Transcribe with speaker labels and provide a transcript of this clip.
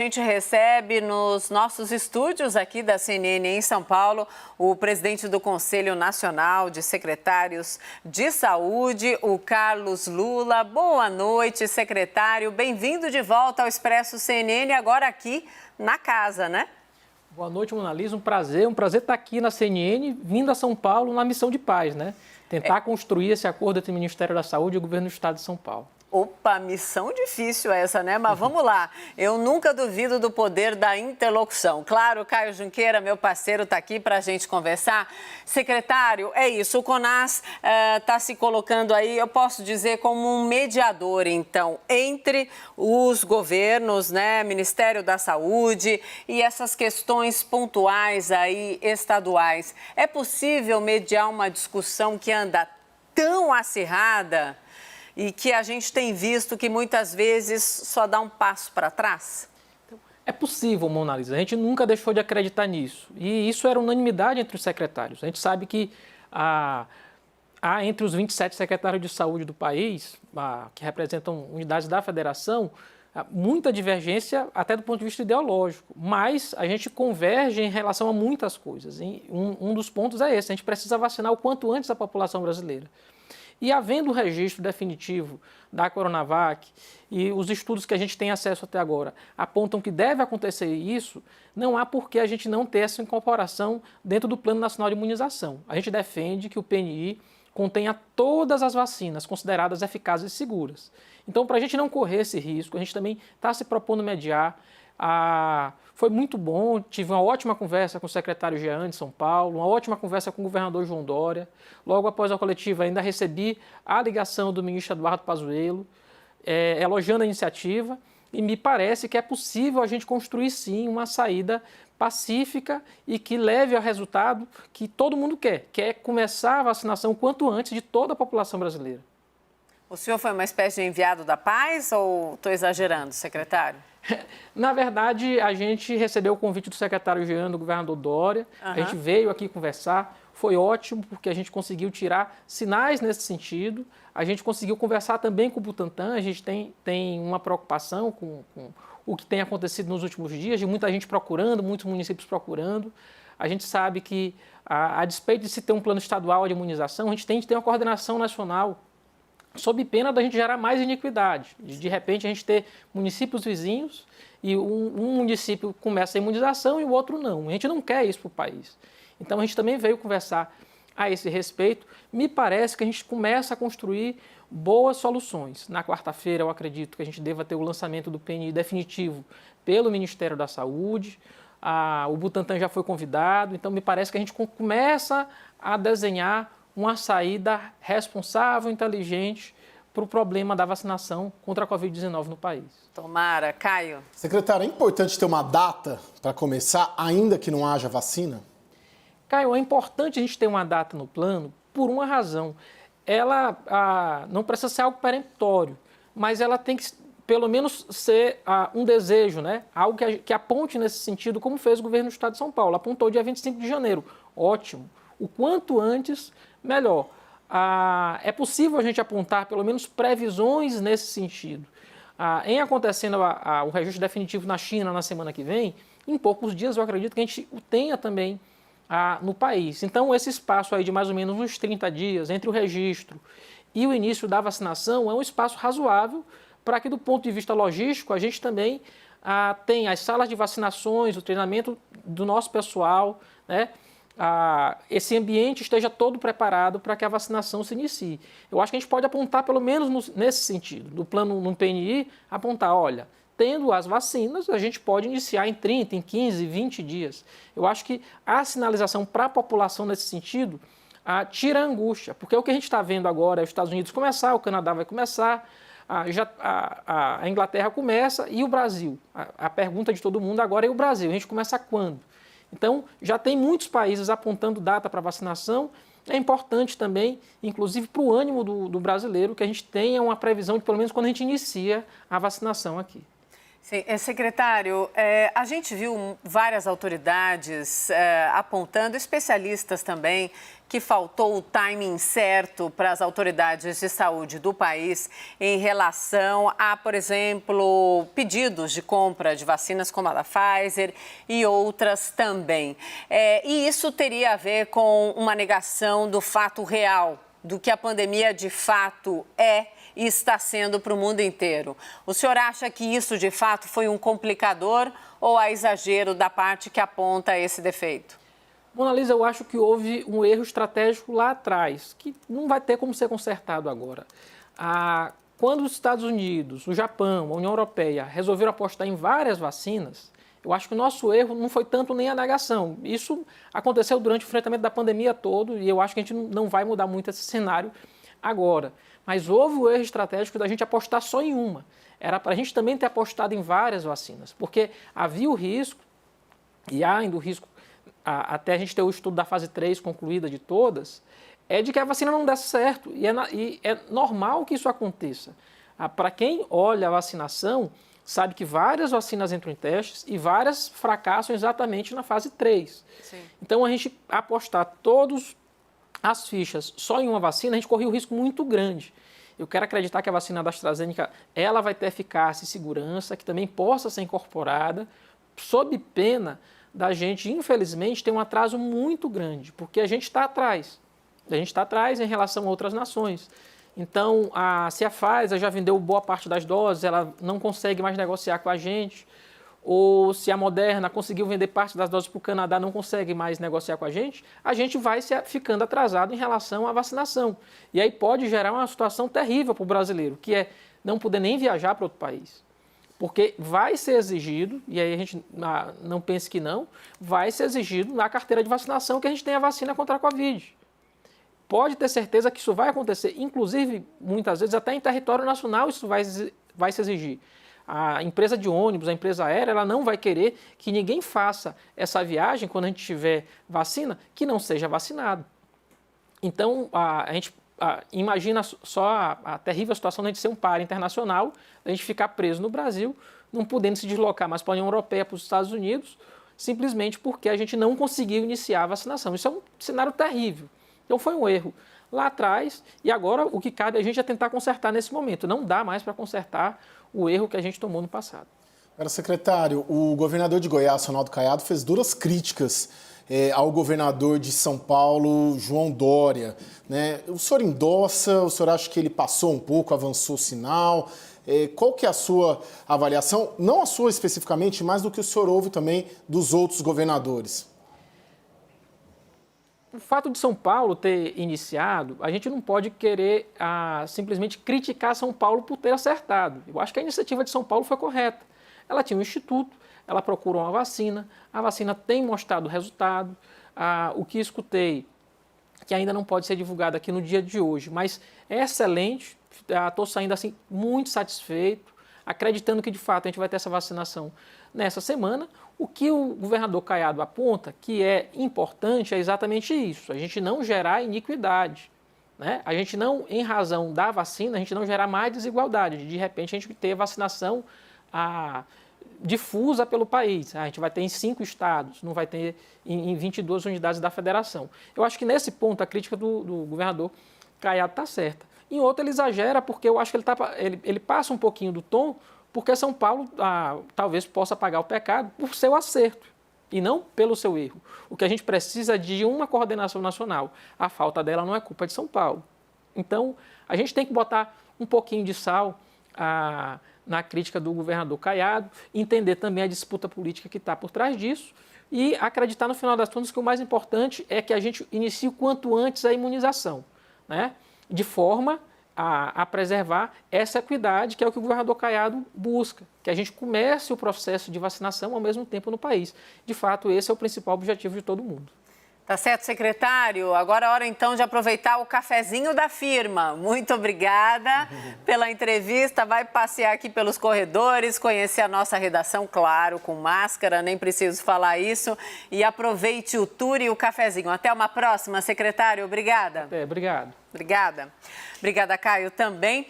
Speaker 1: A gente recebe nos nossos estúdios aqui da CNN em São Paulo o presidente do Conselho Nacional de Secretários de Saúde, o Carlos Lula. Boa noite, secretário. Bem-vindo de volta ao Expresso CNN, agora aqui na casa, né?
Speaker 2: Boa noite, Mona Lisa. Um prazer estar aqui na CNN, vindo a São Paulo na missão de paz, né? Tentar construir esse acordo entre o Ministério da Saúde e o Governo do Estado de São Paulo.
Speaker 1: Opa, missão difícil essa, né? Mas vamos lá. Eu nunca duvido do poder da interlocução. Claro, Caio Junqueira, meu parceiro, está aqui para a gente conversar. Secretário, é isso. O CONAS está se colocando aí, eu posso dizer, como um mediador, então, entre os governos, né? Ministério da Saúde e essas questões pontuais aí, estaduais. É possível mediar uma discussão que anda tão acirrada e que a gente tem visto que muitas vezes só dá um passo para trás?
Speaker 2: É possível, Mona Lisa. A gente nunca deixou de acreditar nisso. E isso era unanimidade entre os secretários. A gente sabe que há entre os 27 secretários de saúde do país, que representam unidades da federação, muita divergência até do ponto de vista ideológico. Mas a gente converge em relação a muitas coisas. E um dos pontos é esse: a gente precisa vacinar o quanto antes a população brasileira. E havendo o registro definitivo da Coronavac e os estudos que a gente tem acesso até agora apontam que deve acontecer isso, não há por que a gente não ter essa incorporação dentro do Plano Nacional de Imunização. A gente defende que o PNI contenha todas as vacinas consideradas eficazes e seguras. Então, para a gente não correr esse risco, a gente também está se propondo mediar. Foi muito bom, tive uma ótima conversa com o secretário Jean de São Paulo, uma ótima conversa com o governador João Dória. Logo após a coletiva, ainda recebi a ligação do ministro Eduardo Pazuello, elogiando a iniciativa, e me parece que é possível a gente construir, sim, uma saída pacífica e que leve ao resultado que todo mundo quer, que é começar a vacinação quanto antes de toda a população brasileira.
Speaker 1: O senhor foi uma espécie de enviado da paz ou estou exagerando, secretário?
Speaker 2: Na verdade, a gente recebeu o convite do secretário Jean, do governador Dória, A gente veio aqui conversar, foi ótimo porque a gente conseguiu tirar sinais nesse sentido, a gente conseguiu conversar também com o Butantan, a gente tem uma preocupação com o que tem acontecido nos últimos dias, de muita gente procurando, muitos municípios procurando. A gente sabe que, a despeito de se ter um plano estadual de imunização, a gente tem que ter uma coordenação nacional, sob pena da gente gerar mais iniquidade. De repente, a gente ter municípios vizinhos e um município começa a imunização e o outro não. A gente não quer isso para o país. Então, a gente também veio conversar a esse respeito. Me parece que a gente começa a construir boas soluções. Na quarta-feira, eu acredito que a gente deva ter o lançamento do PNI definitivo pelo Ministério da Saúde. O Butantan já foi convidado. Então, me parece que a gente começa a desenhar uma saída responsável, inteligente para o problema da vacinação contra a Covid-19 no país.
Speaker 1: Tomara. Caio.
Speaker 3: Secretário, é importante ter uma data para começar, ainda que não haja vacina?
Speaker 2: Caio, é importante a gente ter uma data no plano por uma razão. Ela não precisa ser algo peremptório, mas ela tem que, pelo menos, ser um desejo, né? Algo que aponte nesse sentido, como fez o governo do Estado de São Paulo. Apontou dia 25 de janeiro. Ótimo. O quanto antes, melhor. É possível a gente apontar, pelo menos, previsões nesse sentido. Em acontecendo o registro definitivo na China na semana que vem, em poucos dias eu acredito que a gente o tenha também no país. Então, esse espaço aí de mais ou menos uns 30 dias entre o registro e o início da vacinação é um espaço razoável para que, do ponto de vista logístico, a gente também tenha as salas de vacinações, o treinamento do nosso pessoal, né? Esse ambiente esteja todo preparado para que a vacinação se inicie. Eu acho que a gente pode apontar, pelo menos nesse sentido, do plano no PNI, apontar, olha, tendo as vacinas, a gente pode iniciar em 30, em 15, 20 dias. Eu acho que a sinalização para a população nesse sentido tira a angústia, porque o que a gente está vendo agora é os Estados Unidos começar, o Canadá vai começar, a Inglaterra começa e o Brasil. A pergunta de todo mundo agora é o Brasil, a gente começa quando? Então, já tem muitos países apontando data para vacinação. É importante também, inclusive para o ânimo do brasileiro, que a gente tenha uma previsão de, pelo menos, quando a gente inicia a vacinação aqui.
Speaker 1: Sim, secretário, a gente viu várias autoridades apontando, especialistas também, que faltou o timing certo para as autoridades de saúde do país em relação a, por exemplo, pedidos de compra de vacinas como a da Pfizer e outras também. E isso teria a ver com uma negação do fato real, do que a pandemia de fato e está sendo para o mundo inteiro. O senhor acha que isso de fato foi um complicador ou há exagero da parte que aponta esse defeito?
Speaker 2: Mona Lisa, eu acho que houve um erro estratégico lá atrás, que não vai ter como ser consertado agora. Quando os Estados Unidos, o Japão, a União Europeia resolveram apostar em várias vacinas, eu acho que o nosso erro não foi tanto nem a negação. Isso aconteceu durante o enfrentamento da pandemia todo e eu acho que a gente não vai mudar muito esse cenário agora. Mas houve o erro estratégico da gente apostar só em uma. Era para a gente também ter apostado em várias vacinas, porque havia o risco, e há ainda o risco, até a gente ter o estudo da fase 3 concluída de todas, de que a vacina não desse certo. E é normal que isso aconteça. Para quem olha a vacinação, sabe que várias vacinas entram em testes e várias fracassam exatamente na fase 3. Sim. Então, a gente apostar todas as fichas só em uma vacina, a gente corria um risco muito grande. Eu quero acreditar que a vacina da AstraZeneca ela vai ter eficácia e segurança, que também possa ser incorporada, sob pena da gente, infelizmente, ter um atraso muito grande, porque a gente está atrás. A gente está atrás em relação a outras nações. Então, se a Pfizer já vendeu boa parte das doses, ela não consegue mais negociar com a gente, ou se a Moderna conseguiu vender parte das doses para o Canadá, não consegue mais negociar com a gente vai ficando atrasado em relação à vacinação. E aí pode gerar uma situação terrível para o brasileiro, que é não poder nem viajar para outro país. Porque vai ser exigido, e aí a gente não pense que não, vai ser exigido na carteira de vacinação que a gente tenha a vacina contra a Covid. Pode ter certeza que isso vai acontecer, inclusive, muitas vezes, até em território nacional isso vai se exigir. A empresa de ônibus, a empresa aérea, ela não vai querer que ninguém faça essa viagem, quando a gente tiver vacina, que não seja vacinado. Então, a gente imagina só a terrível situação de a gente ser um par internacional, a gente ficar preso no Brasil, não podendo se deslocar mais para a União Europeia, para os Estados Unidos, simplesmente porque a gente não conseguiu iniciar a vacinação. Isso é um cenário terrível. Então, foi um erro lá atrás e agora o que cabe a gente é tentar consertar nesse momento. Não dá mais para consertar o erro que a gente tomou no passado.
Speaker 3: Agora, secretário, o governador de Goiás, Ronaldo Caiado, fez duras críticas ao governador de São Paulo, João Dória, né? O senhor endossa, o senhor acha que ele passou um pouco, avançou o sinal? Qual que é a sua avaliação, não a sua especificamente, mas do que o senhor ouve também dos outros governadores?
Speaker 2: O fato de São Paulo ter iniciado, a gente não pode querer simplesmente criticar São Paulo por ter acertado. Eu acho que a iniciativa de São Paulo foi correta. Ela tinha um instituto, ela procurou uma vacina, a vacina tem mostrado resultado. O que escutei, que ainda não pode ser divulgado aqui no dia de hoje, mas é excelente, estou saindo assim muito satisfeito, acreditando que de fato a gente vai ter essa vacinação nessa semana. O que o governador Caiado aponta que é importante é exatamente isso, a gente não gerar iniquidade, né? A gente não, em razão da vacina, a gente não gerar mais desigualdade, de repente a gente ter vacinação difusa pelo país, a gente vai ter em 5 estados, não vai ter em 22 unidades da federação. Eu acho que nesse ponto a crítica do governador Caiado está certa. Em outro ele exagera porque eu acho que ele passa um pouquinho do tom, porque São Paulo talvez possa pagar o pecado por seu acerto e não pelo seu erro. O que a gente precisa é de uma coordenação nacional. A falta dela não é culpa de São Paulo. Então, a gente tem que botar um pouquinho de sal na crítica do governador Caiado, entender também a disputa política que está por trás disso e acreditar, no final das contas, que o mais importante é que a gente inicie o quanto antes a imunização, né? De forma a preservar essa equidade, que é o que o governador Caiado busca, que a gente comece o processo de vacinação ao mesmo tempo no país. De fato, esse é o principal objetivo de todo mundo.
Speaker 1: Tá certo, secretário. Agora é hora, então, de aproveitar o cafezinho da firma. Muito obrigada pela entrevista. Vai passear aqui pelos corredores, conhecer a nossa redação, claro, com máscara, nem preciso falar isso. E aproveite o tour e o cafezinho. Até uma próxima, secretário. Obrigada.
Speaker 2: Obrigado.
Speaker 1: Obrigada. Obrigada, Caio, também.